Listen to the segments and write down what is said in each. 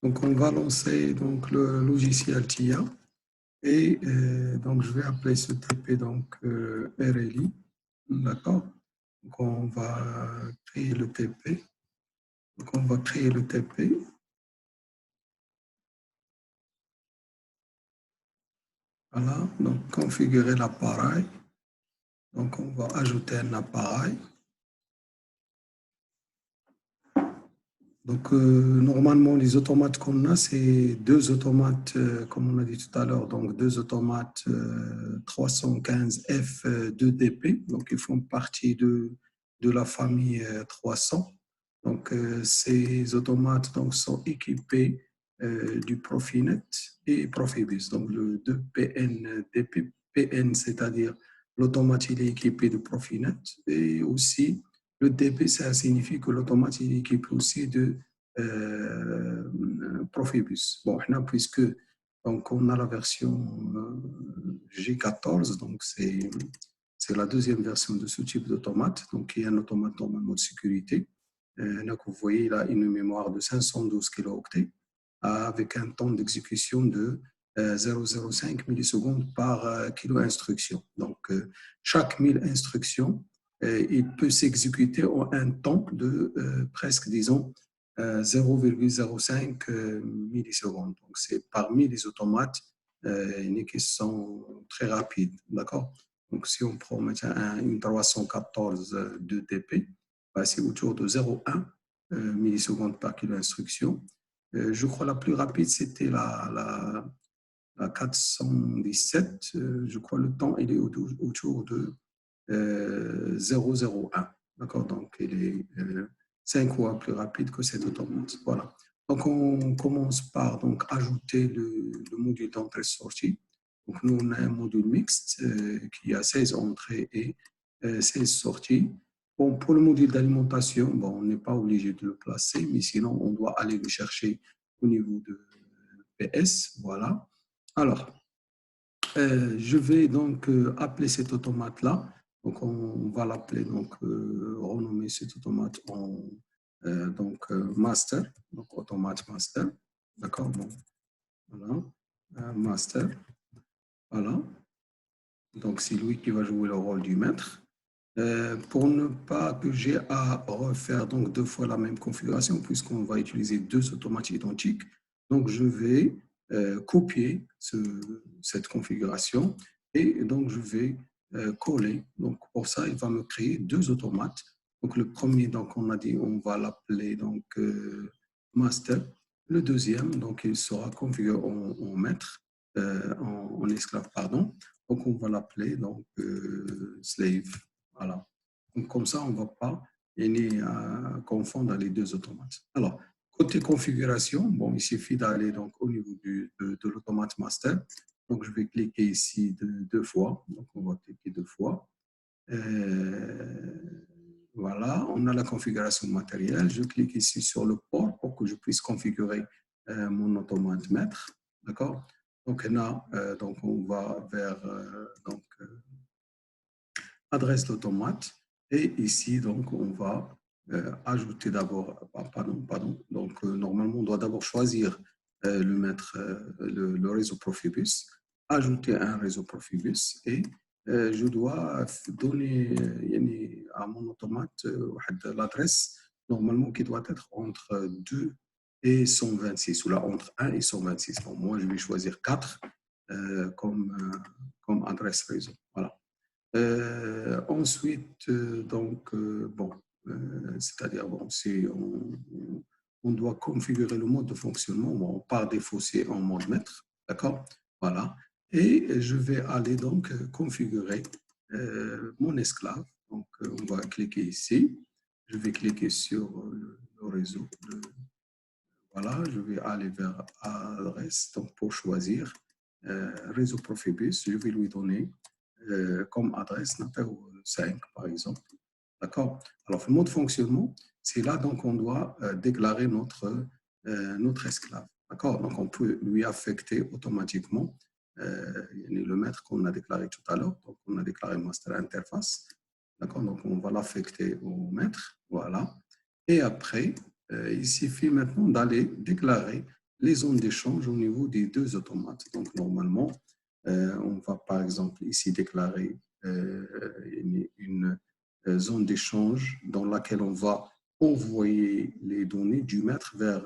Donc, on va lancer donc, le logiciel TIA et donc je vais appeler ce TP donc RLI. D'accord? Donc, on va créer le TP. Donc, on va créer le TP. Voilà, donc configurer l'appareil. Donc, on va ajouter un appareil. Donc, normalement, les automates qu'on a, c'est deux automates, comme on a dit tout à l'heure, donc deux automates 315F2DP. Donc, ils font partie de la famille 300. Donc, ces automates donc, sont équipés du Profinet et Profibus. Donc, le 2PN-DP, PN, c'est-à-dire l'automate, il est équipé de Profinet et aussi le DP, ça signifie que l'automate est équipé aussi de Profibus. Bon, puisque donc, on a la version G14, donc c'est la deuxième version de ce type d'automate, donc il y a un automate normalement de sécurité. Là, vous voyez, il a une mémoire de 512 kilooctets avec un temps d'exécution de 0,05 millisecondes par kilo instruction. Donc, chaque 1000 instructions, il peut s'exécuter en un temps de presque, disons, 0,05 millisecondes. Donc, c'est parmi les automates qui sont très rapides. D'accord? Donc, si on prend une 314 de TP, c'est autour de 0,1 millisecondes par kilo instruction. Je crois la plus rapide, c'était la 417. Je crois le temps, il est autour de 0,01. D'accord? Donc, il est 5 fois plus rapide que cette automate. Voilà. Donc, on commence par donc, ajouter le module d'entrée-sortie. Donc, nous, on a un module mixte qui a 16 entrées et 16 sorties. Bon, pour le module d'alimentation, bon, on n'est pas obligé de le placer, mais sinon, on doit aller le chercher au niveau de PS. Voilà. Alors, je vais donc appeler cet automate-là. Donc, on va l'appeler, donc, renommer cet automate en master, donc automate master. D'accord, bon, voilà, master, voilà. Donc, c'est lui qui va jouer le rôle du maître. Pour ne pas que j'ai à refaire donc deux fois la même configuration, puisqu'on va utiliser deux automates identiques, donc je vais copier cette configuration et donc je vais coller. Donc pour ça, il va me créer deux automates. Donc le premier, donc on a dit, on va l'appeler donc master. Le deuxième, donc il sera configuré en maître, en esclave, pardon. Donc on va l'appeler donc slave. Voilà. Donc, comme ça, on ne va pas confondre les deux automates. Alors, côté configuration, bon, il suffit d'aller donc au niveau de l'automate master. Donc, je vais cliquer ici deux fois. Donc, on va cliquer deux fois. Voilà, on a la configuration matérielle. Je clique ici sur le port pour que je puisse configurer mon automate maître. D'accord? Donc, là, donc, on va vers adresse d'automate. Et ici, donc, on va ajouter d'abord, pardon. Donc, normalement, on doit d'abord choisir le réseau Profibus, ajouter un réseau Profibus et je dois donner à mon automate l'adresse normalement qui doit être entre 2 et 126, ou là entre 1 et 126. Bon, moi, je vais choisir 4 comme adresse réseau. Voilà. Ensuite, bon, c'est-à-dire, bon, si on doit configurer le mode de fonctionnement, bon, par défaut, c'est en mode maître, d'accord? Voilà. Et je vais aller donc configurer mon esclave. Donc, on va cliquer ici. Je vais cliquer sur le réseau. Voilà, je vais aller vers adresse donc pour choisir réseau Profibus. Je vais lui donner comme adresse numéro 5, par exemple. D'accord? Alors, le mode de fonctionnement, c'est là donc on doit déclarer notre esclave. D'accord? Donc, on peut lui affecter automatiquement le maître qu'on a déclaré tout à l'heure. Donc, on a déclaré master interface. D'accord? Donc, on va l'affecter au maître. Voilà. Et après, il suffit maintenant d'aller déclarer les zones d'échange au niveau des deux automates. Donc, normalement, on va par exemple ici déclarer une zone d'échange dans laquelle on va envoyer les données du maître vers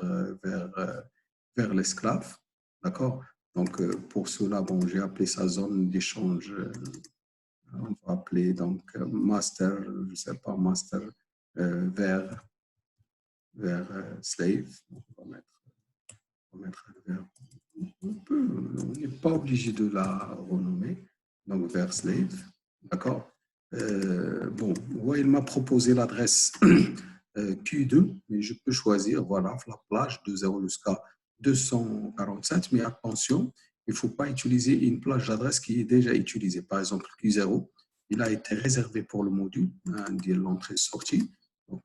l'esclave. D'accord? Donc, pour cela, bon, j'ai appelé ça zone d'échange. On va appeler donc master, je ne sais pas, master vers slave. On va mettre vers, on n'est pas obligé de la renommer, donc vers slave. D'accord? Bon, ouais, il m'a proposé l'adresse Q2, mais je peux choisir, voilà, la plage de 0 jusqu'à 247, mais attention, il ne faut pas utiliser une plage d'adresse qui est déjà utilisée. Par exemple, Q0, il a été réservé pour le module de l'entrée-sortie. Donc,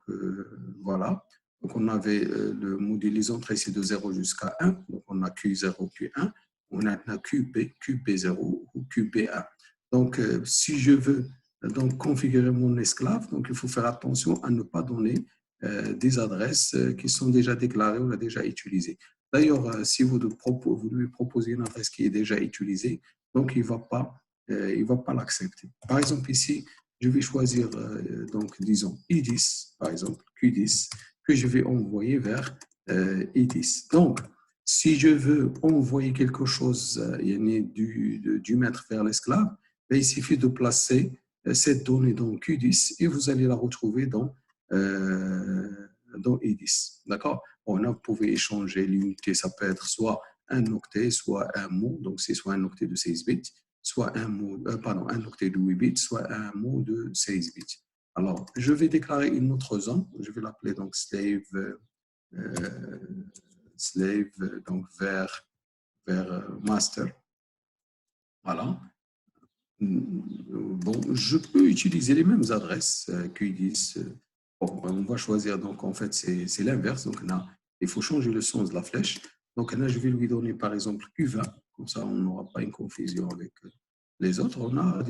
voilà. Donc, on avait le module les entrées, c'est de 0 jusqu'à 1. Donc, on a Q0, Q1. On a QB, QB0 ou QB1. Donc, si je veux donc configurer mon esclave, donc il faut faire attention à ne pas donner des adresses qui sont déjà déclarées ou déjà utilisées. D'ailleurs, si vous lui proposez une adresse qui est déjà utilisée, donc il ne va pas l'accepter. Par exemple, ici, je vais choisir, donc, disons, I10, par exemple, Q10, que je vais envoyer vers I10. Donc, si je veux envoyer quelque chose du maître vers l'esclave, il suffit de placer cette donnée dans Q10 et vous allez la retrouver dans E10. D'accord? Bon, là, vous pouvez échanger l'unité, ça peut être soit un octet, soit un mot, donc c'est soit un octet de 16 bits, soit un mot, pardon, un octet de 8 bits, soit un mot de 16 bits. Alors, je vais déclarer une autre zone, je vais l'appeler donc slave, donc vers master. Voilà. Bon, je peux utiliser les mêmes adresses Q10. Bon, on va choisir, donc en fait, c'est l'inverse. Donc là, il faut changer le sens de la flèche. Donc là, je vais lui donner par exemple Q20. Comme ça, on n'aura pas une confusion avec les autres. On a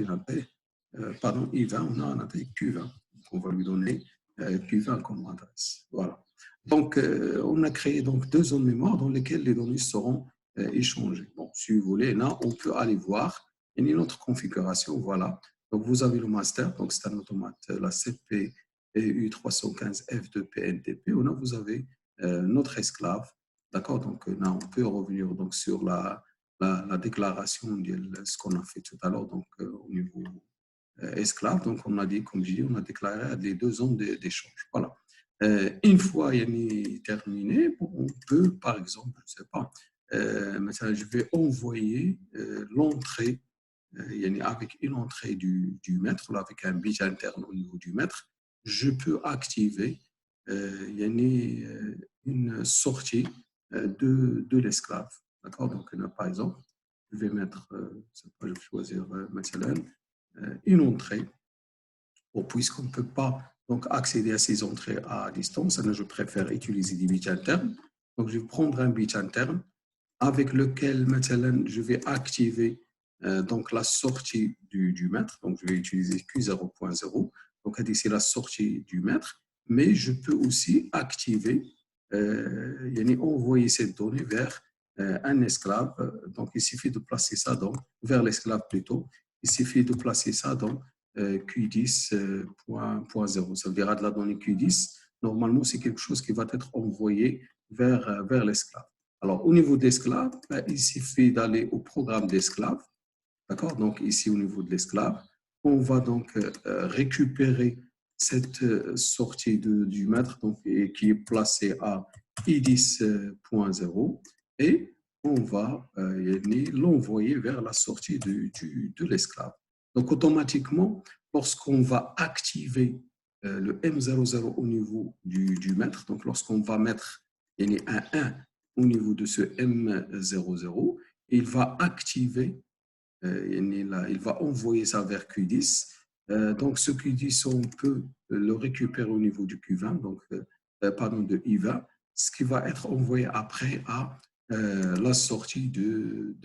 pardon, I20, on a un Q20. Donc, on va lui donner Q20 comme adresse. Voilà. Donc, on a créé donc deux zones mémoire dans lesquelles les données seront échangées. Bon, si vous voulez, là, on peut aller voir une autre configuration, voilà. Donc, vous avez le master, donc c'est un automate, la CPU 315 F2PNTP. Là, vous avez notre esclave, d'accord. Donc, là, on peut revenir donc sur la déclaration de ce qu'on a fait tout à l'heure, donc au niveau esclave. Donc, on a dit, comme je dis, on a déclaré les deux zones d'échange. Voilà. Une fois terminé, on peut, par exemple, je ne sais pas, maintenant, je vais envoyer l'entrée avec une entrée du maître, ou avec un bit interne au niveau du maître, je peux activer une sortie de l'esclave. D'accord? Donc, là, par exemple, je vais mettre, je vais choisir une entrée. Bon, puisqu'on ne peut pas donc, accéder à ces entrées à distance, je préfère utiliser des bits internes. Donc, je vais prendre un bit interne avec lequel maintenant je vais activer donc la sortie du maître. Donc, je vais utiliser Q0.0. Donc, c'est la sortie du maître. Mais je peux aussi activer, envoyer cette donnée vers un esclave. Donc, il suffit de placer ça vers l'esclave plutôt. Il suffit de placer ça dans Q10.0. Ça veut dire de la donnée Q10. Normalement, c'est quelque chose qui va être envoyé vers l'esclave. Alors, au niveau de l'esclave, il suffit d'aller au programme d'esclave. D'accord? Donc, ici, au niveau de l'esclave, on va donc récupérer cette sortie du maître donc, qui est placée à I10.0 et on va l'envoyer vers la sortie de l'esclave. Donc, automatiquement, lorsqu'on va activer le M00 au niveau du maître, donc lorsqu'on va mettre un 1 au niveau de ce M00, il va activer, il va envoyer ça vers Q10. Donc, ce Q10, on peut le récupérer au niveau du Q20, donc, pardon, de I20, ce qui va être envoyé après à la sortie de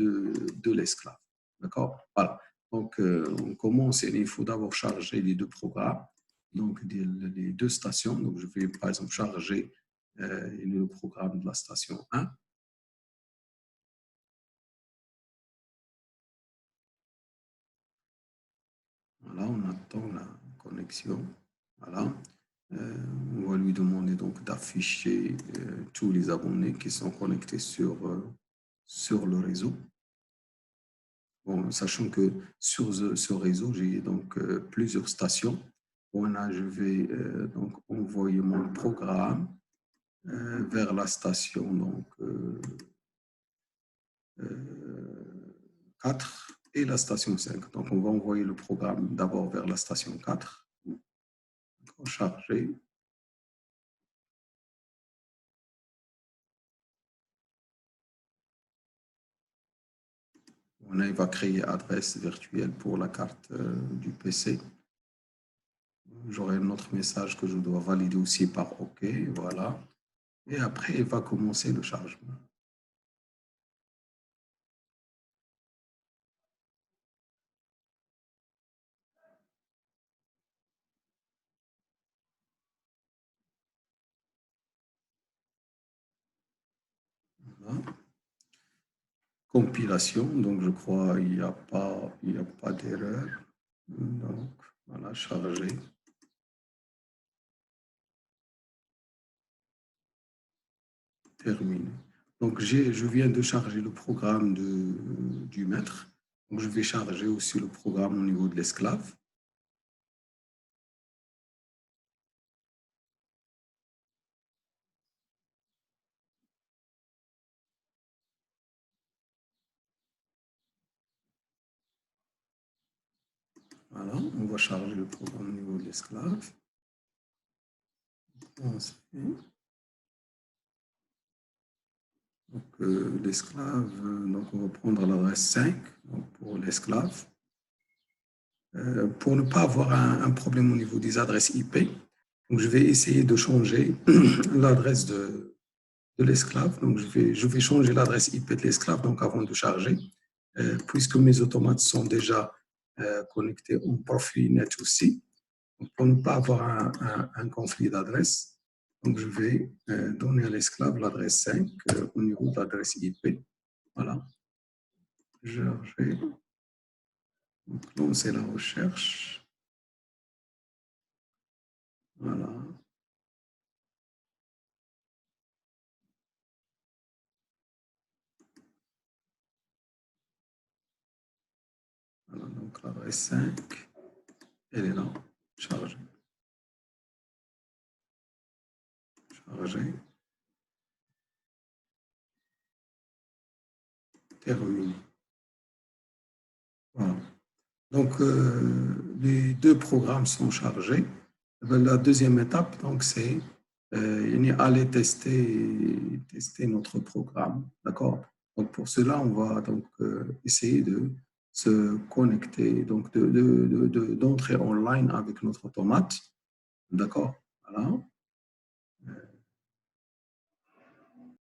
l'esclave. D'accord? Voilà. Donc, on commence, il faut d'abord charger les deux programmes, donc les deux stations. Donc, je vais par exemple charger le programme de la station 1. Voilà, on attend la connexion. Voilà. On va lui demander donc d'afficher tous les abonnés qui sont connectés sur le réseau. Bon, sachant que sur ce réseau, j'ai donc plusieurs stations. Voilà, je vais donc envoyer mon programme vers la station donc, 4 et la station 5. Donc, on va envoyer le programme d'abord vers la station 4. Charger. Il va créer adresse virtuelle pour la carte du PC. J'aurai un autre message que je dois valider aussi par OK. Voilà. Et après, il va commencer le chargement. Voilà. Compilation, donc je crois qu'il n'y a pas d'erreur. Donc, voilà, charger. Terminé. Donc, je viens de charger le programme du maître. Donc, je vais charger aussi le programme au niveau de l'esclave. Voilà, on va charger le programme au niveau de l'esclave. Donc, l'esclave, donc on va prendre l'adresse 5 donc pour l'esclave. Pour ne pas avoir un problème au niveau des adresses IP, donc je vais essayer de changer l'adresse de l'esclave. Donc, je vais changer l'adresse IP de l'esclave donc avant de charger, puisque mes automates sont déjà connectés en profil net aussi. Donc, pour ne pas avoir un conflit d'adresse, donc je vais donner à l'esclave l'adresse 5 au niveau de l'adresse IP. Voilà. Je vais lancer la recherche. Voilà. Voilà, donc l'adresse 5, elle est là, chargée. Chargée. Terminé. Voilà. Donc, les deux programmes sont chargés. La deuxième étape, donc, c'est aller tester notre programme. D'accord? Donc, pour cela, on va donc essayer de se connecter, donc d'entrer online avec notre automate. D'accord? Voilà.